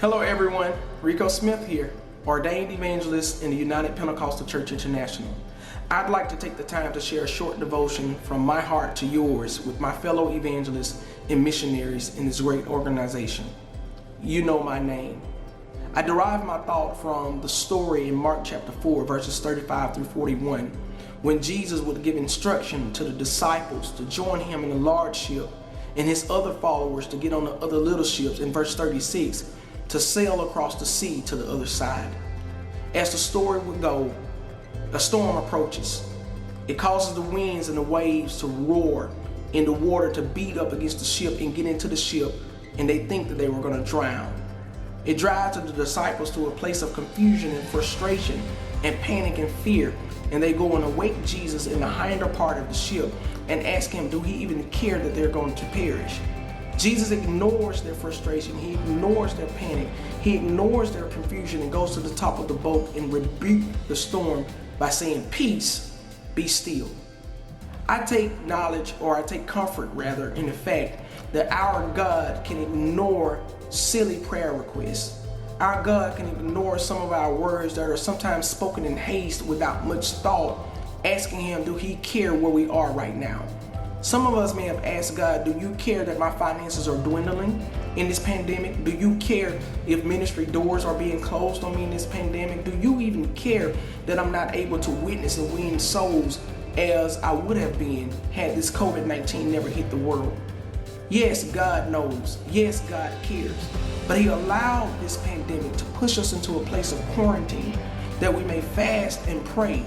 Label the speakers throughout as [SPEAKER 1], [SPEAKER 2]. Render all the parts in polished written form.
[SPEAKER 1] Hello everyone, Rico Smith here, ordained evangelist in the United Pentecostal Church International. I'd like to take the time to share a short devotion from my heart to yours with my fellow evangelists and missionaries in this great organization. You know my name. I derive my thought from the story in Mark chapter 4, verses 35 through 41, when Jesus would give instruction to the disciples to join him in a large ship and his other followers to get on the other little ships in verse 36 to sail across the sea to the other side. As the story would go, a storm approaches. It causes the winds and the waves to roar and the water to beat up against the ship and get into the ship, and they think that they were going to drown. It drives the disciples to a place of confusion and frustration and panic and fear, and they go and awake Jesus in the hinder part of the ship and ask him, do he even care that they're going to perish? Jesus ignores their frustration, he ignores their panic, he ignores their confusion and goes to the top of the boat and rebukes the storm by saying, "Peace, be still." I take comfort rather in the fact that our God can ignore silly prayer requests. Our God can ignore some of our words that are sometimes spoken in haste without much thought, asking him, do he care where we are right now? Some of us may have asked God, do you care that my finances are dwindling in this pandemic? Do you care if ministry doors are being closed on me in this pandemic? Do you even care that I'm not able to witness and win souls as I would have been had this COVID-19 never hit the world? Yes, God knows. Yes, God cares. But he allowed this pandemic to push us into a place of quarantine that we may fast and pray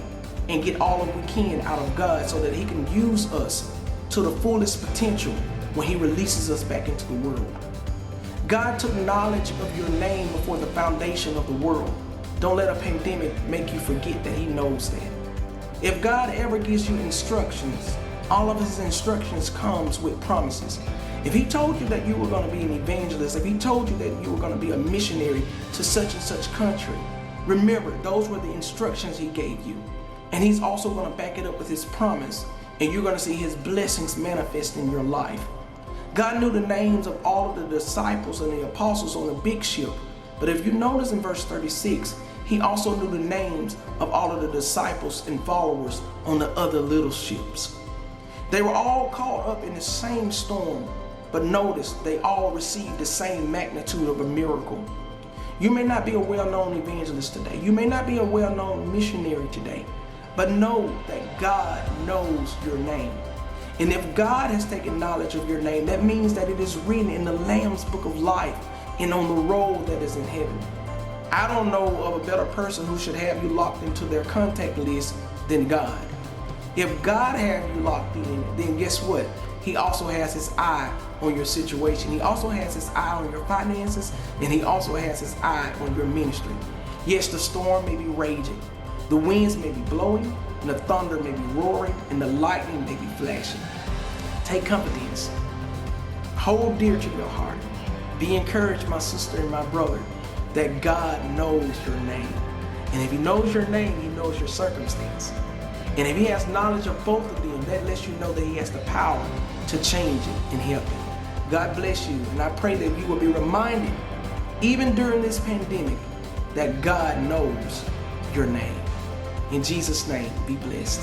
[SPEAKER 1] and get all that we can out of God so that he can use us to the fullest potential when he releases us back into the world. God took knowledge of your name before the foundation of the world. Don't let a pandemic make you forget that he knows that. If God ever gives you instructions, all of his instructions comes with promises. If he told you that you were going to be an evangelist, if he told you that you were going to be a missionary to such and such country, remember those were the instructions he gave you. And he's also going to back it up with his promise, and you're going to see his blessings manifest in your life. God knew the names of all of the disciples and the apostles on the big ship, but if you notice in verse 36, he also knew the names of all of the disciples and followers on the other little ships. They were all caught up in the same storm, but notice they all received the same magnitude of a miracle. You may not be a well-known evangelist today. You may not be a well-known missionary today, but know that God knows your name. And if God has taken knowledge of your name, that means that it is written in the Lamb's book of life and on the roll that is in heaven. I don't know of a better person who should have you locked into their contact list than God. If God has you locked in, then guess what? He also has his eye on your situation. He also has his eye on your finances, and he also has his eye on your ministry. Yes, the storm may be raging. The winds may be blowing, and the thunder may be roaring, and the lightning may be flashing. Take confidence. Hold dear to your heart. Be encouraged, my sister and my brother, that God knows your name. And if he knows your name, he knows your circumstance. And if he has knowledge of both of them, that lets you know that he has the power to change it and help you. God bless you, and I pray that you will be reminded, even during this pandemic, that God knows your name. In Jesus' name, be blessed.